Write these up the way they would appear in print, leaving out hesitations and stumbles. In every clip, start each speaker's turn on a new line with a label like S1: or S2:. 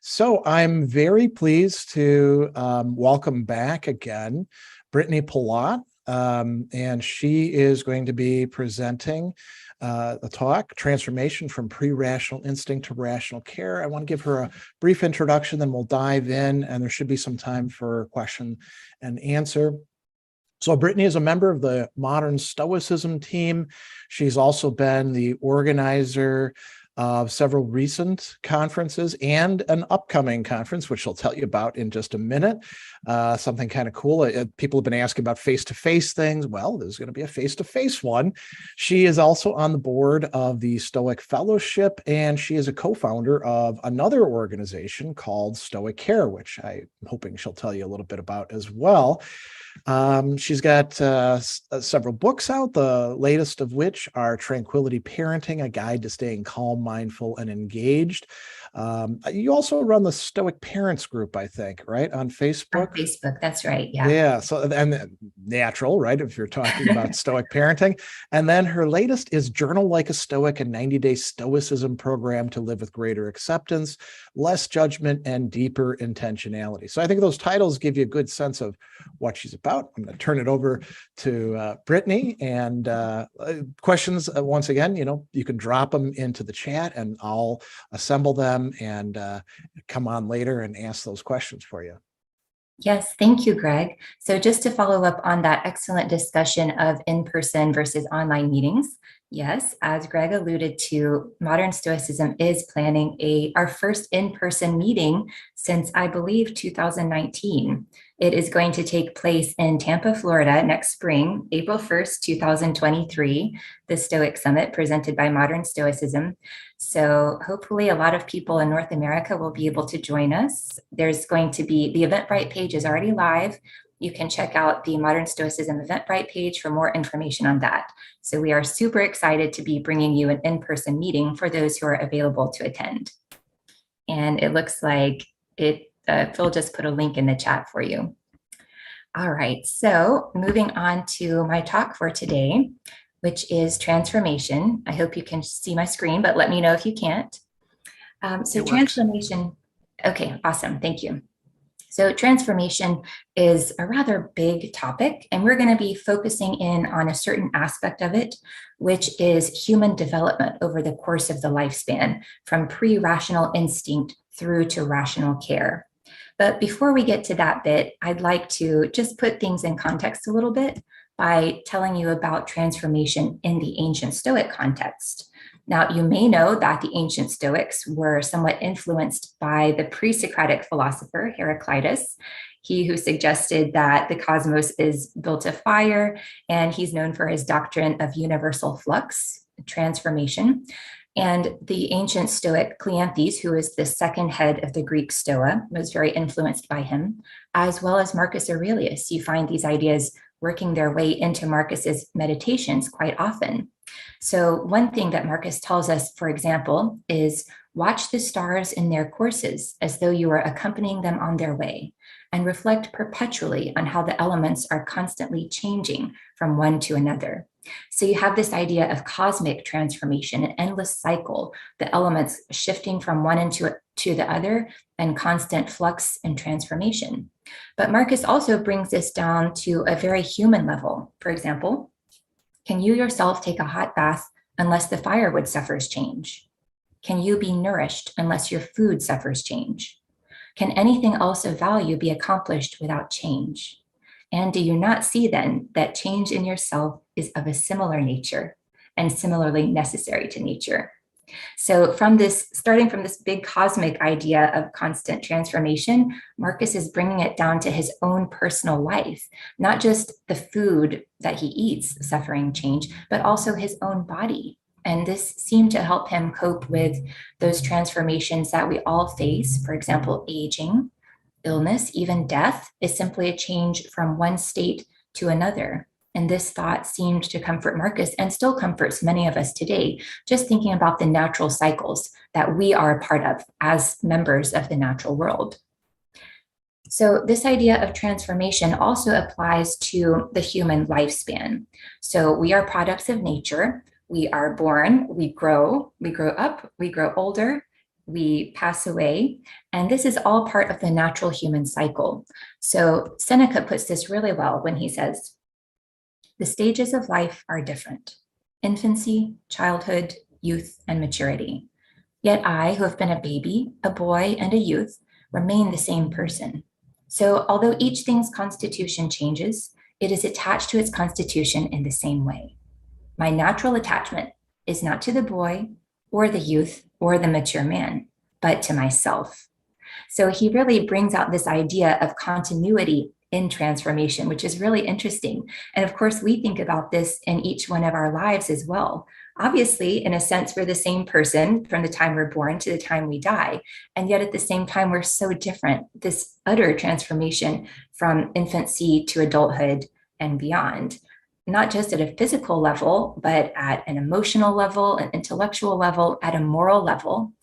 S1: So I'm very pleased to welcome back again Brittany Polat, and she is going to be presenting a talk, Transformation from Pre-Rational Instinct to Rational Care. I want to give her a brief introduction, then we'll dive in, and there should be some time for question and answer. So Brittany is a member of the Modern Stoicism team. She's also been the organizer of several recent conferences and an upcoming conference, which she'll tell you about in just a minute. Something kind of cool. People have been asking about face-to-face things. Well, there's going to be a face-to-face one. She is also on the board of the Stoic Fellowship, and she is a co-founder of another organization called Stoic Care, which I'm hoping she'll tell you a little bit about as well. She's got several books out, the latest of which are Tranquility Parenting, a guide to staying calm, mindful, and engaged. You also run the Stoic Parents group, I think, right? On Facebook?
S2: On Facebook, that's right. Yeah.
S1: Yeah. So, and natural, right? If you're talking about Stoic parenting. And then her latest is Journal Like a Stoic, a 90-day Stoicism program to live with greater acceptance, less judgment, and deeper intentionality. So I think those titles give you a good sense of what she's about. I'm going to turn it over to Brittany, and questions, once again, you can drop them into the chat and I'll assemble them and come on later and ask those questions for you.
S2: Yes, thank you, Greg. So just to follow up on that excellent discussion of in-person versus online meetings, yes, as Greg alluded to, Modern Stoicism is planning our first in-person meeting since, I believe, 2019. It is going to take place in Tampa, Florida next spring, April 1st, 2023, the Stoic Summit presented by Modern Stoicism. So hopefully a lot of people in North America will be able to join us. There's going to be, the Eventbrite page is already live. You can check out the Modern Stoicism Eventbrite page for more information on that. So we are super excited to be bringing you an in-person meeting for those who are available to attend. And it looks like Phil just put a link in the chat for you. All right, so moving on to my talk for today, which is transformation. I hope you can see my screen, but let me know if you can't. So transformation, okay, awesome, thank you. So transformation is a rather big topic, and we're going to be focusing in on a certain aspect of it, which is human development over the course of the lifespan, from pre-rational instinct through to rational care. But before we get to that bit, I'd like to just put things in context a little bit by telling you about transformation in the ancient Stoic context. Now, you may know that the ancient Stoics were somewhat influenced by the pre-Socratic philosopher Heraclitus, he who suggested that the cosmos is built of fire, and he's known for his doctrine of universal flux, transformation. And the ancient Stoic Cleanthes, who is the second head of the Greek Stoa, was very influenced by him, as well as Marcus Aurelius. You find these ideas working their way into Marcus's meditations quite often. So one thing that Marcus tells us, for example, is watch the stars in their courses as though you are accompanying them on their way, and reflect perpetually on how the elements are constantly changing from one to another. So you have this idea of cosmic transformation, an endless cycle, the elements shifting from one to the other, and constant flux and transformation. But Marcus also brings this down to a very human level. For example, can you yourself take a hot bath unless the firewood suffers change? Can you be nourished unless your food suffers change? Can anything else of value be accomplished without change? And do you not see then that change in yourself is of a similar nature and similarly necessary to nature? So starting from this big cosmic idea of constant transformation, Marcus is bringing it down to his own personal life, not just the food that he eats suffering change, but also his own body. And this seemed to help him cope with those transformations that we all face. For example, aging, illness, even death is simply a change from one state to another. And this thought seemed to comfort Marcus and still comforts many of us today, just thinking about the natural cycles that we are a part of as members of the natural world. So this idea of transformation also applies to the human lifespan. So we are products of nature. We are born, we grow up, we grow older, we pass away, and this is all part of the natural human cycle. So Seneca puts this really well when he says, the stages of life are different: infancy, childhood, youth, and maturity. Yet I, who have been a baby, a boy, and a youth, remain the same person. So although each thing's constitution changes, it is attached to its constitution in the same way. My natural attachment is not to the boy or the youth or the mature man, but to myself. So he really brings out this idea of continuity in transformation, which is really interesting. And of course, we think about this in each one of our lives as well. Obviously, in a sense, we're the same person from the time we're born to the time we die. And yet at the same time, we're so different. This utter transformation from infancy to adulthood and beyond, not just at a physical level, but at an emotional level, an intellectual level, at a moral level.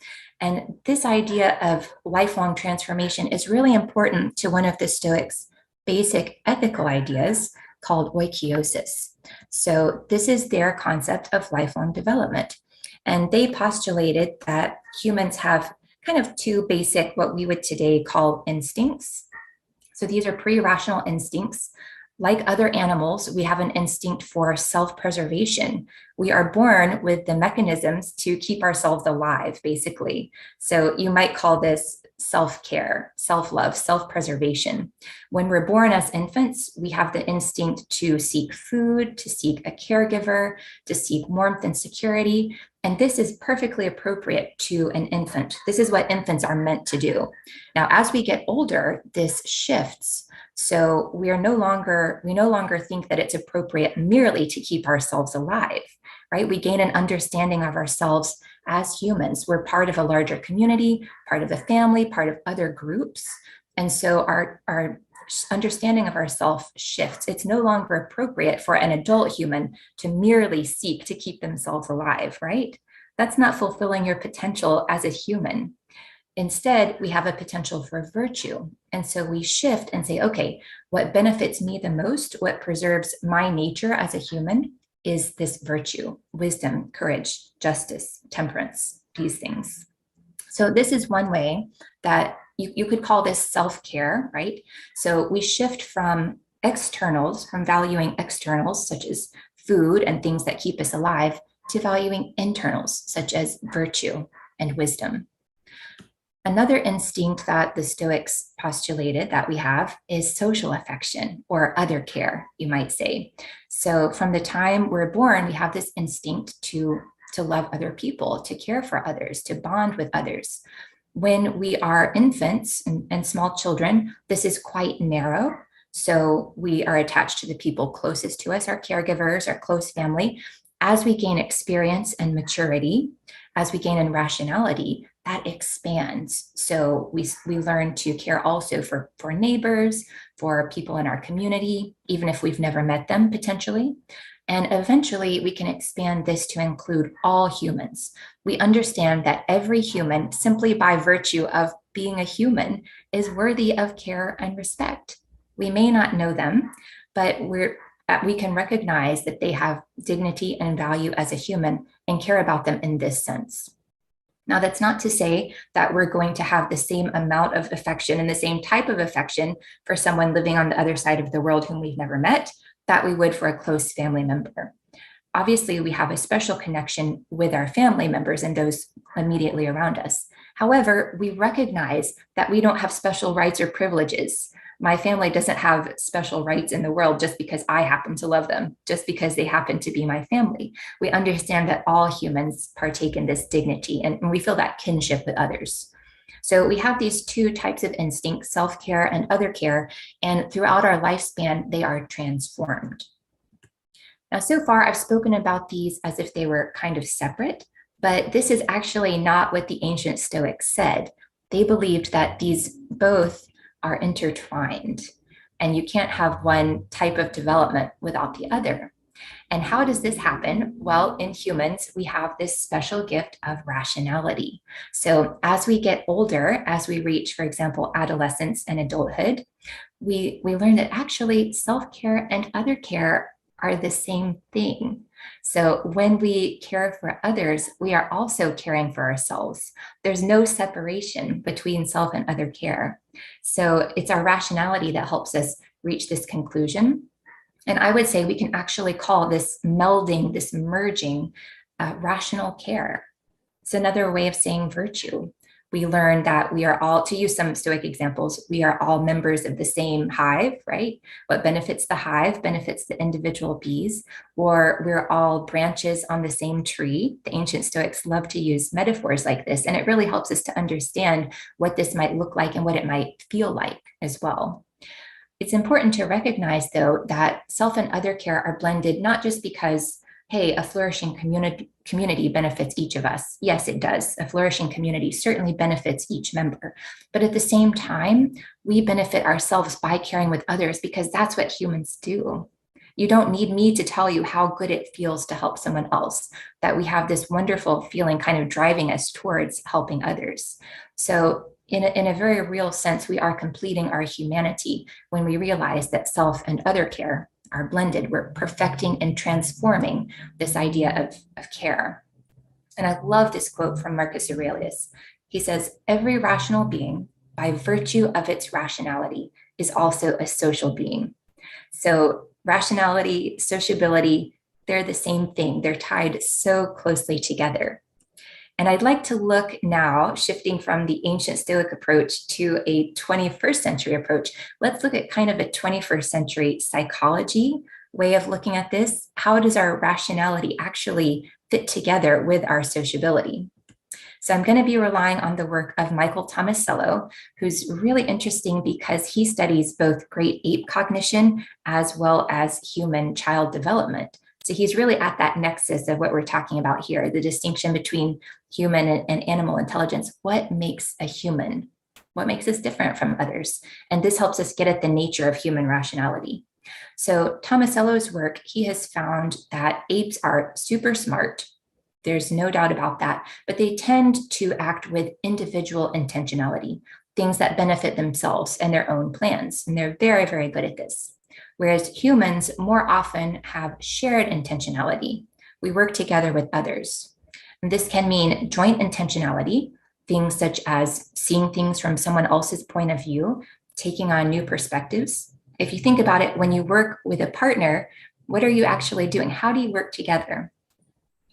S2: And this idea of lifelong transformation is really important to one of the Stoics' basic ethical ideas called oikeiosis. So this is their concept of lifelong development. And they postulated that humans have kind of two basic, what we would today call instincts. So these are pre-rational instincts. Like other animals, we have an instinct for self-preservation. We are born with the mechanisms to keep ourselves alive, basically. So you might call this self-care, self-love, self-preservation. When we're born as infants, we have the instinct to seek food, to seek a caregiver, to seek warmth and security. And this is perfectly appropriate to an infant. This is what infants are meant to do. Now, as we get older, this shifts. So we no longer think that it's appropriate merely to keep ourselves alive, right? We gain an understanding of ourselves as humans. We're part of a larger community, part of the family, part of other groups. And so our understanding of ourselves shifts. It's no longer appropriate for an adult human to merely seek to keep themselves alive, right? That's not fulfilling your potential as a human. Instead, we have a potential for virtue. And so we shift and say, okay, what benefits me the most, what preserves my nature as a human is this virtue: wisdom, courage, justice, temperance, these things. So this is one way that you could call this self-care, right? So we shift from externals, from valuing externals such as food and things that keep us alive, to valuing internals such as virtue and wisdom. Another instinct that the Stoics postulated that we have is social affection, or other care, you might say. So from the time we're born, we have this instinct to love other people, to care for others, to bond with others. When we are infants and small children, this is quite narrow. So we are attached to the people closest to us, our caregivers, our close family. As we gain experience and maturity, as we gain in rationality, that expands. So we learn to care also for neighbors, for people in our community, even if we've never met them potentially. And eventually we can expand this to include all humans. We understand that every human, simply by virtue of being a human, is worthy of care and respect. We may not know them, but we can recognize that they have dignity and value as a human and care about them in this sense. Now, that's not to say that we're going to have the same amount of affection and the same type of affection for someone living on the other side of the world whom we've never met that we would for a close family member. Obviously, we have a special connection with our family members and those immediately around us. However, we recognize that we don't have special rights or privileges. My family doesn't have special rights in the world just because I happen to love them, just because they happen to be my family. We understand that all humans partake in this dignity, and we feel that kinship with others. So we have these two types of instincts, self-care and other care, and throughout our lifespan, they are transformed. Now, so far, I've spoken about these as if they were kind of separate, but this is actually not what the ancient Stoics said. They believed that these both are intertwined, and you can't have one type of development without the other. And how does this happen? Well, in humans, we have this special gift of rationality. So as we get older, as we reach, for example, adolescence and adulthood, we learn that actually self-care and other care are the same thing. So when we care for others, we are also caring for ourselves. There's no separation between self and other care. So it's our rationality that helps us reach this conclusion. And I would say we can actually call this melding, this merging, rational care. It's another way of saying virtue. We learn that we are all, to use some Stoic examples, we are all members of the same hive, right? What benefits the hive benefits the individual bees, or we're all branches on the same tree. The ancient Stoics love to use metaphors like this, and it really helps us to understand what this might look like and what it might feel like as well. It's important to recognize, though, that self and other care are blended, not just because, hey, a flourishing community benefits each of us. Yes, it does. A flourishing community certainly benefits each member. But at the same time, we benefit ourselves by caring with others because that's what humans do. You don't need me to tell you how good it feels to help someone else, that we have this wonderful feeling kind of driving us towards helping others. So in a very real sense, we are completing our humanity when we realize that self and other care are blended. We're perfecting and transforming this idea of care. And I love this quote from Marcus Aurelius. He says, "Every rational being, by virtue of its rationality, is also a social being." So rationality, sociability, they're the same thing. They're tied so closely together. And I'd like to look now, shifting from the ancient Stoic approach to a 21st century approach. Let's look at kind of a 21st century psychology way of looking at this. How does our rationality actually fit together with our sociability? So I'm going to be relying on the work of Michael Tomasello, who's really interesting because he studies both great ape cognition as well as human child development. So he's really at that nexus of what we're talking about here, the distinction between human and animal intelligence. What makes a human? What makes us different from others? And this helps us get at the nature of human rationality. So Tomasello's work, he has found that apes are super smart. There's no doubt about that, but they tend to act with individual intentionality, things that benefit themselves and their own plans. And they're very, very good at this. Whereas humans more often have shared intentionality. We work together with others. And this can mean joint intentionality, things such as seeing things from someone else's point of view, taking on new perspectives. If you think about it, when you work with a partner, what are you actually doing? How do you work together?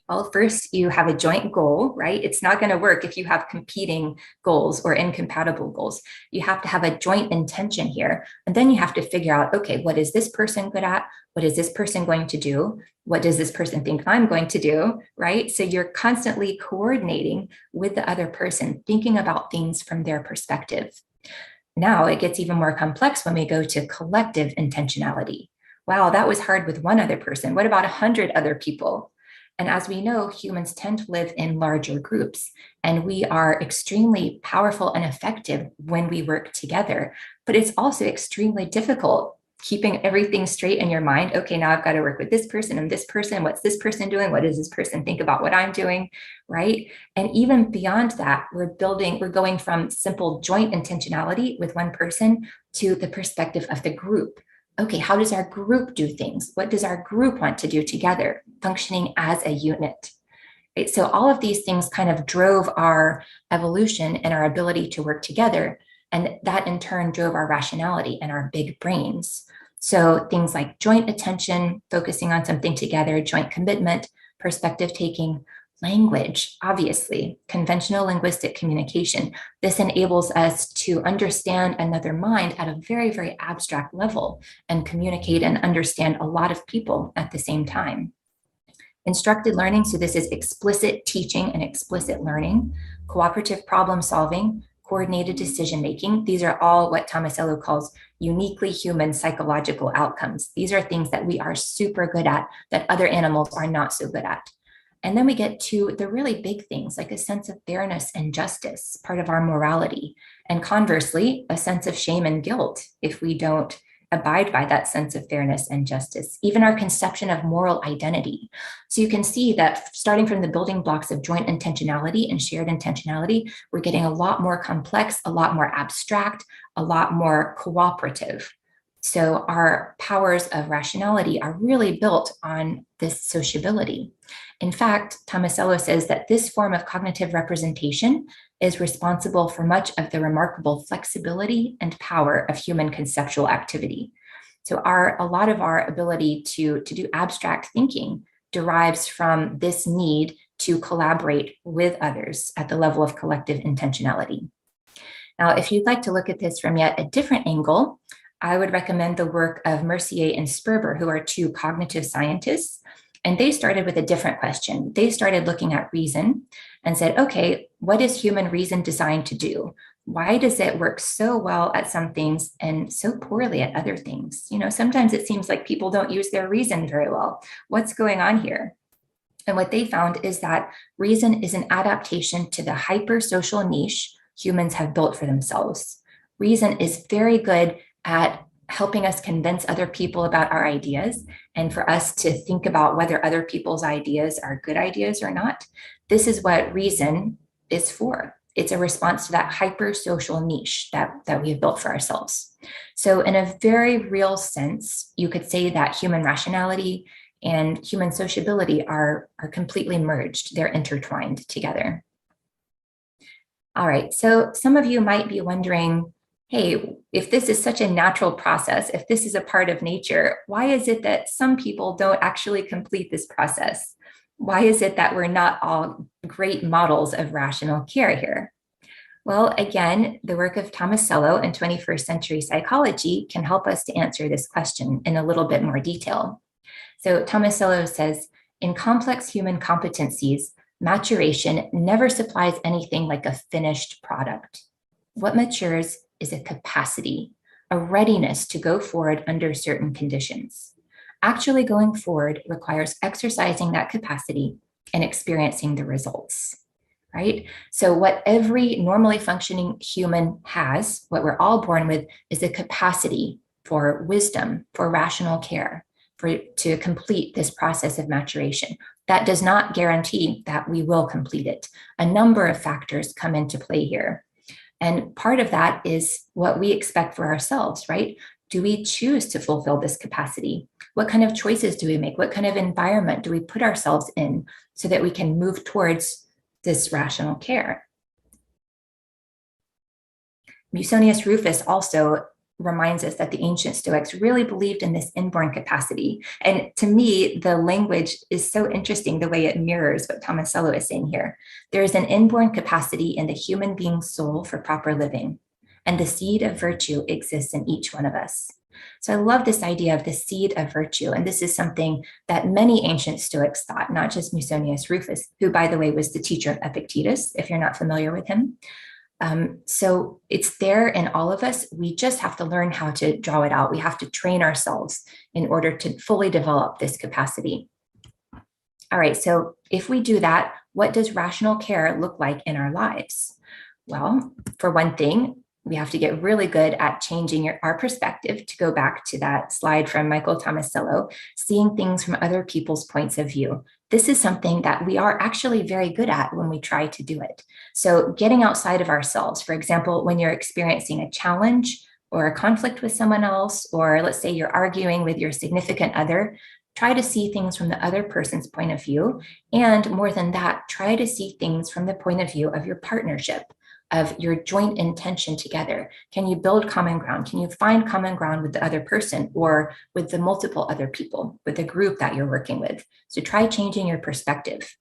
S2: Well, first you have a joint goal, right? It's not going to work if you have competing goals or incompatible goals. You have to have a joint intention here. And then you have to figure out, okay, what is this person good at? What is this person going to do? What does this person think I'm going to do, right? So you're constantly coordinating with the other person, thinking about things from their perspective. Now it gets even more complex when we go to collective intentionality. Wow, that was hard with one other person. What about 100 other people? And as we know, humans tend to live in larger groups, and we are extremely powerful and effective when we work together. But it's also extremely difficult keeping everything straight in your mind. Okay, now I've got to work with this person and this person. What's this person doing? What does this person think about what I'm doing? Right? And even beyond that, we're going from simple joint intentionality with one person to the perspective of the group. Okay, how does our group do things? What does our group want to do together, functioning as a unit? Right? So all of these things kind of drove our evolution and our ability to work together. And that in turn drove our rationality and our big brains. So things like joint attention, focusing on something together, joint commitment, perspective taking, language, obviously, conventional linguistic communication. This enables us to understand another mind at a very, very abstract level and communicate and understand a lot of people at the same time. Instructed learning, so this is explicit teaching and explicit learning, cooperative problem solving, coordinated decision-making. These are all what Tomasello calls uniquely human psychological outcomes. These are things that we are super good at that other animals are not so good at. And then we get to the really big things like a sense of fairness and justice, part of our morality. And conversely, a sense of shame and guilt if we don't abide by that sense of fairness and justice, even our conception of moral identity. So you can see that starting from the building blocks of joint intentionality and shared intentionality, we're getting a lot more complex, a lot more abstract, a lot more cooperative. So our powers of rationality are really built on this sociability. In fact, Tomasello says that this form of cognitive representation is responsible for much of the remarkable flexibility and power of human conceptual activity. So a lot of our ability to do abstract thinking derives from this need to collaborate with others at the level of collective intentionality. Now, if you'd like to look at this from yet a different angle, I would recommend the work of Mercier and Sperber, who are two cognitive scientists. And they started with a different question. They started looking at reason and said, okay, what is human reason designed to do? Why does it work so well at some things and so poorly at other things? You know, sometimes it seems like people don't use their reason very well. What's going on here? And what they found is that reason is an adaptation to the hyper-social niche humans have built for themselves. Reason is very good at helping us convince other people about our ideas and for us to think about whether other people's ideas are good ideas or not. This is what reason is for. It's a response to that hyper-social niche that we have built for ourselves. So in a very real sense, you could say that human rationality and human sociability are completely merged. They're intertwined together. All right, so some of you might be wondering, hey, if this is such a natural process, if this is a part of nature, why is it that some people don't actually complete this process? Why is it that we're not all great models of rational care here? Well, again, the work of Tomasello in 21st century psychology can help us to answer this question in a little bit more detail. So Tomasello says, in complex human competencies, maturation never supplies anything like a finished product. What matures is a capacity, a readiness to go forward under certain conditions. Actually going forward requires exercising that capacity and experiencing the results, right? So what every normally functioning human has, what we're all born with, is a capacity for wisdom, for rational care, to complete this process of maturation. That does not guarantee that we will complete it. A number of factors come into play here. And part of that is what we expect for ourselves, right? Do we choose to fulfill this capacity? What kind of choices do we make? What kind of environment do we put ourselves in so that we can move towards this rational care? Musonius Rufus also reminds us that the ancient Stoics really believed in this inborn capacity. And to me, the language is so interesting, the way it mirrors what Tomasello is saying here. There is an inborn capacity in the human being's soul for proper living, and the seed of virtue exists in each one of us. So I love this idea of the seed of virtue. And this is something that many ancient Stoics thought, not just Musonius Rufus, who, by the way, was the teacher of Epictetus, if you're not familiar with him. So it's there in all of us. We just have to learn how to draw it out. We have to train ourselves in order to fully develop this capacity. All right, so if we do that, what does rational care look like in our lives? Well, for one thing, we have to get really good at changing our perspective, to go back to that slide from Michael Tomasello, seeing things from other people's points of view. This is something that we are actually very good at when we try to do it. So getting outside of ourselves, for example, when you're experiencing a challenge or a conflict with someone else, or let's say you're arguing with your significant other, try to see things from the other person's point of view. And more than that, try to see things from the point of view of your partnership, of your joint intention together. Can you build common ground? Can you find common ground with the other person or with the multiple other people, with the group that you're working with? So try changing your perspective.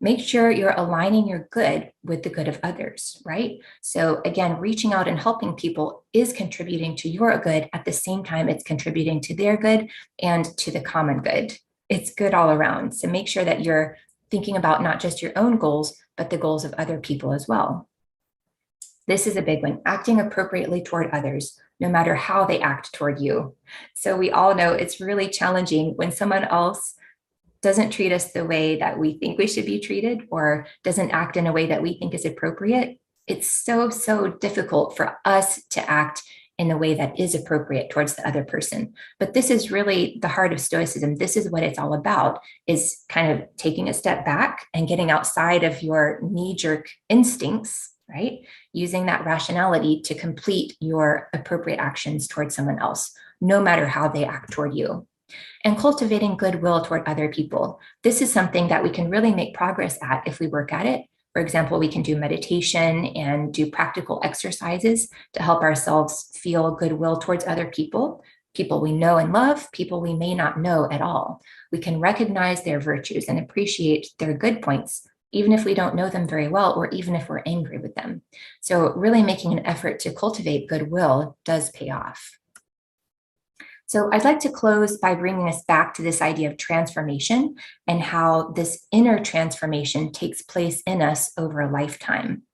S2: Make sure you're aligning your good with the good of others, right? So again, reaching out and helping people is contributing to your good. At the same time, it's contributing to their good and to the common good. It's good all around. So make sure that you're thinking about not just your own goals, but the goals of other people as well. This is a big one, acting appropriately toward others, no matter how they act toward you. So we all know it's really challenging when someone else doesn't treat us the way that we think we should be treated, or doesn't act in a way that we think is appropriate. It's so difficult for us to act in a way that is appropriate towards the other person. But this is really the heart of Stoicism. This is what it's all about, is kind of taking a step back and getting outside of your knee-jerk instincts, right? Using that rationality to complete your appropriate actions towards someone else, no matter how they act toward you. And cultivating goodwill toward other people. This is something that we can really make progress at if we work at it. For example, we can do meditation and do practical exercises to help ourselves feel goodwill towards other people, people we know and love, people we may not know at all. We can recognize their virtues and appreciate their good points, even if we don't know them very well, or even if we're angry with them. So really making an effort to cultivate goodwill does pay off. So I'd like to close by bringing us back to this idea of transformation and how this inner transformation takes place in us over a lifetime.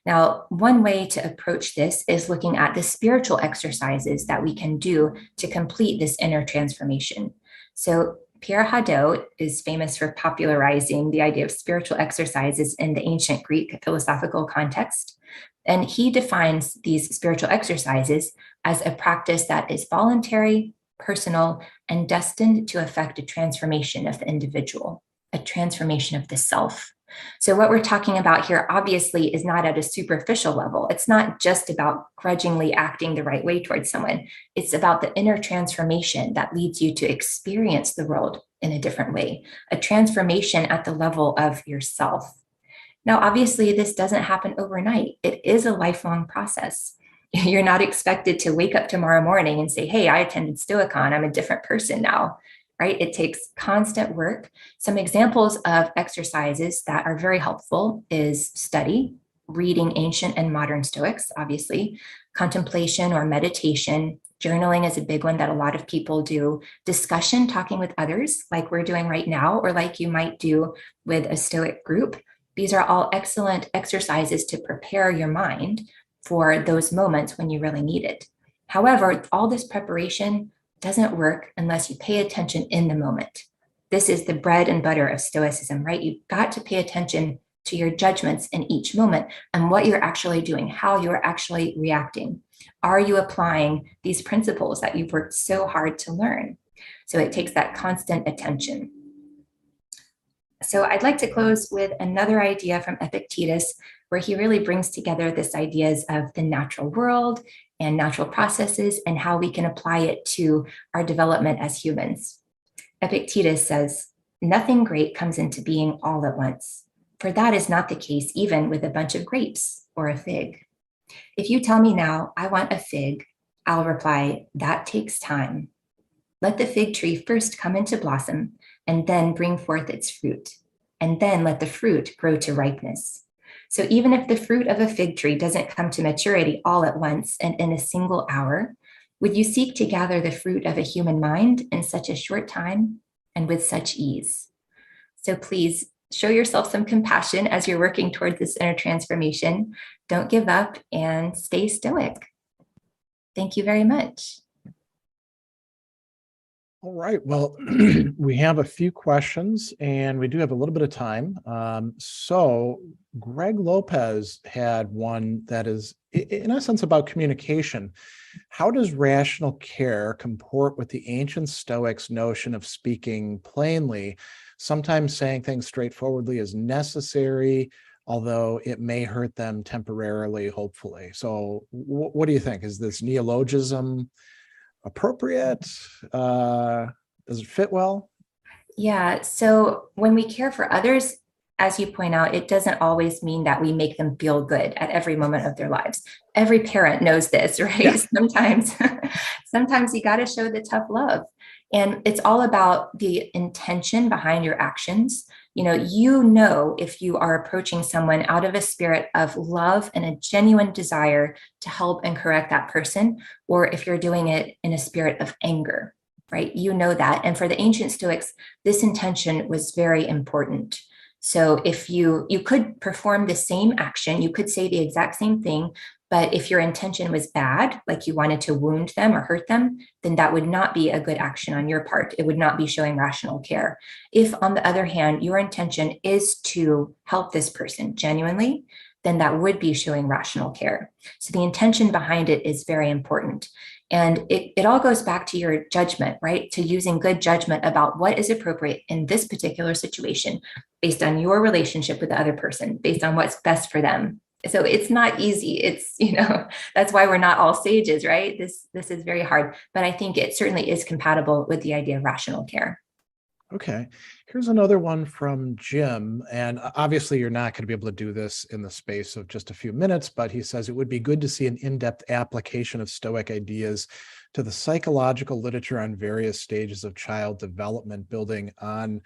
S2: Now, one way to approach this is looking at the spiritual exercises that we can do to complete this inner transformation. So Pierre Hadot is famous for popularizing the idea of spiritual exercises in the ancient Greek philosophical context. And he defines these spiritual exercises as a practice that is voluntary, personal, and destined to affect a transformation of the individual, a transformation of the self. So what we're talking about here obviously is not at a superficial level. It's not just about grudgingly acting the right way towards someone. It's about the inner transformation that leads you to experience the world in a different way, a transformation at the level of yourself. Now, obviously, this doesn't happen overnight. It is a lifelong process. You're not expected to wake up tomorrow morning and say, hey, I attended Stoicon, I'm a different person now, right? It takes constant work. Some examples of exercises that are very helpful is study, reading ancient and modern Stoics, obviously, contemplation or meditation, journaling is a big one that a lot of people do, discussion, talking with others like we're doing right now, or like you might do with a Stoic group. These are all excellent exercises to prepare your mind for those moments when you really need it. However, all this preparation doesn't work unless you pay attention in the moment. This is the bread and butter of Stoicism, right? You've got to pay attention to your judgments in each moment and what you're actually doing, how you're actually reacting. Are you applying these principles that you've worked so hard to learn? So it takes that constant attention. So I'd like to close with another idea from Epictetus, where he really brings together this ideas of the natural world and natural processes and how we can apply it to our development as humans. Epictetus says, nothing great comes into being all at once, for that is not the case even with a bunch of grapes or a fig. If you tell me now, I want a fig, I'll reply, that takes time. Let the fig tree first come into blossom and then bring forth its fruit, and then let the fruit grow to ripeness. So even if the fruit of a fig tree doesn't come to maturity all at once and in a single hour, would you seek to gather the fruit of a human mind in such a short time and with such ease? So please show yourself some compassion as you're working towards this inner transformation. Don't give up and stay stoic. Thank you very much.
S1: All right. Well, we have a few questions and we do have a little bit of time. So Greg Lopez had one that is, in essence, about communication. How does rational care comport with the ancient Stoics' notion of speaking plainly? Sometimes saying things straightforwardly is necessary, although it may hurt them temporarily, hopefully. So what do you think? Is this neologism appropriate? Does it fit well?
S2: Yeah, so when we care for others, as you point out, it doesn't always mean that we make them feel good at every moment of their lives. Every parent knows this, right? Yeah. Sometimes you got to show the tough love. And it's all about the intention behind your actions. You know if you are approaching someone out of a spirit of love and a genuine desire to help and correct that person, or if you're doing it in a spirit of anger, right? You know that. And for the ancient Stoics, this intention was very important. So if you could perform the same action, you could say the exact same thing, but if your intention was bad, like you wanted to wound them or hurt them, then that would not be a good action on your part. It would not be showing rational care. If, on the other hand, your intention is to help this person genuinely, then that would be showing rational care. So the intention behind it is very important. And it all goes back to your judgment, right? To using good judgment about what is appropriate in this particular situation based on your relationship with the other person, based on what's best for them. So it's not easy. It's, that's why we're not all sages, right? This is very hard, but I think it certainly is compatible with the idea of rational care.
S1: Okay, here's another one from Jim. And obviously, you're not going to be able to do this in the space of just a few minutes, but he says it would be good to see an in-depth application of Stoic ideas to the psychological literature on various stages of child development, building on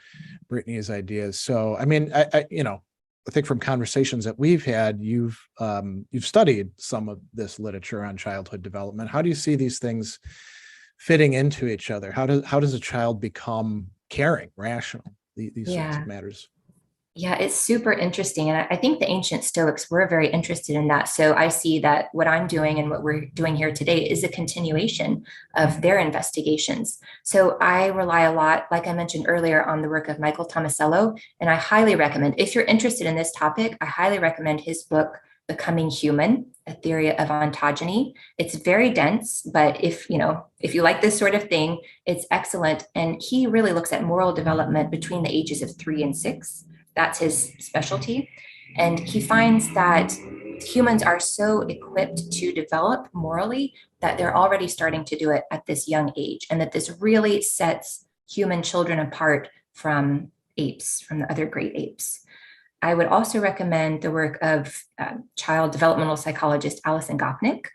S1: Brittany's ideas. So, I mean, I think from conversations that we've had, you've studied some of this literature on childhood development. How do you see these things fitting into each other? How does a child become caring, rational, these sorts of matters?
S2: Yeah, it's super interesting. And I think the ancient Stoics were very interested in that. So I see that what I'm doing and what we're doing here today is a continuation of their investigations. So I rely a lot, like I mentioned earlier, on the work of Michael Tomasello. And I highly recommend, if you're interested in this topic, I highly recommend his book, Becoming Human, A Theory of Ontogeny. It's very dense, but if you like this sort of thing, it's excellent. And he really looks at moral development between the ages of 3 and 6. That's his specialty. And he finds that humans are so equipped to develop morally that they're already starting to do it at this young age, and that this really sets human children apart from apes, from the other great apes. I would also recommend the work of child developmental psychologist Alison Gopnik.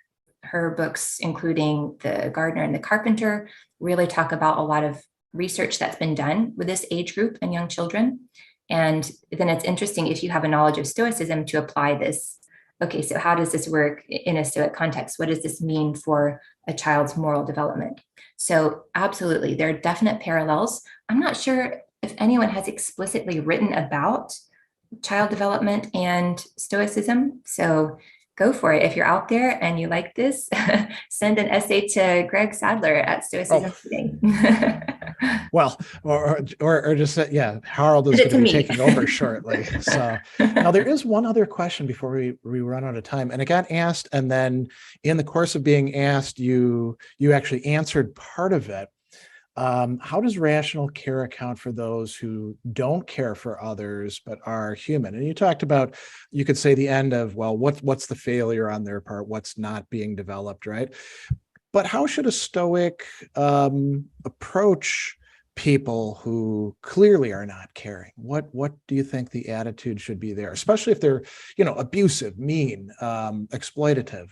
S2: Her books, including The Gardener and the Carpenter, really talk about a lot of research that's been done with this age group and young children. And then it's interesting, if you have a knowledge of Stoicism, to apply this. Okay, so how does this work in a Stoic context? What does this mean for a child's moral development? So absolutely, there are definite parallels. I'm not sure if anyone has explicitly written about child development and Stoicism. So go for it. If you're out there and you like this, send an essay to Greg Sadler at Stoicism Today.
S1: Well, or just Harald is going to be taking over shortly. So now there is one other question before we run out of time, and it got asked, and then in the course of being asked, you actually answered part of it. How does rational care account for those who don't care for others but are human? And you talked about, you could say, the end of, well, what's the failure on their part? What's not being developed, right? But how should a Stoic approach people who clearly are not caring? What do you think the attitude should be there, especially if they're, abusive, mean, exploitative?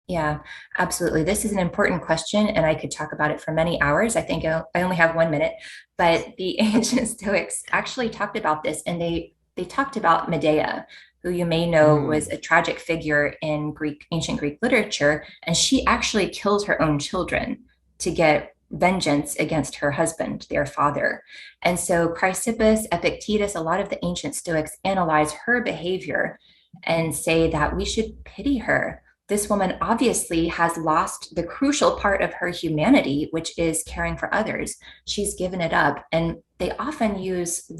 S2: Yeah, absolutely. This is an important question, and I could talk about it for many hours. I think I only have 1 minute, but the ancient Stoics actually talked about this, and they talked about Medea, who you may know was a tragic figure in ancient Greek literature, and she actually killed her own children to get vengeance against her husband, their father. And so Chrysippus, Epictetus, a lot of the ancient Stoics analyze her behavior and say that we should pity her. This woman obviously has lost the crucial part of her humanity, which is caring for others. She's given it up. And they often use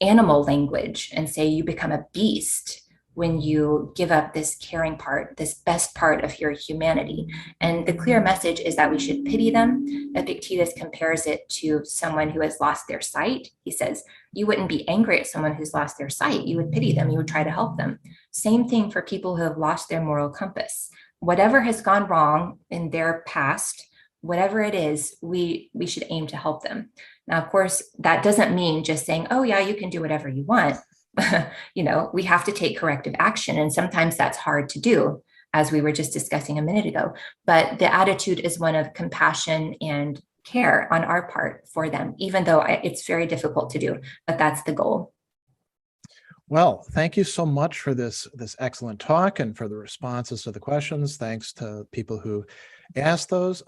S2: animal language, and say you become a beast when you give up this caring part, this best part of your humanity. And the clear message is that we should pity them. Epictetus compares it to someone who has lost their sight. He says, you wouldn't be angry at someone who's lost their sight. You would pity them. You would try to help them. Same thing for people who have lost their moral compass. Whatever has gone wrong in their past, whatever it is, we should aim to help them. Now, of course, that doesn't mean just saying, oh yeah, you can do whatever you want. We have to take corrective action. And sometimes that's hard to do, as we were just discussing a minute ago. But the attitude is one of compassion and care on our part for them, even though it's very difficult to do, but that's the goal.
S1: Well, thank you so much for this excellent talk and for the responses to the questions. Thanks to people who asked those.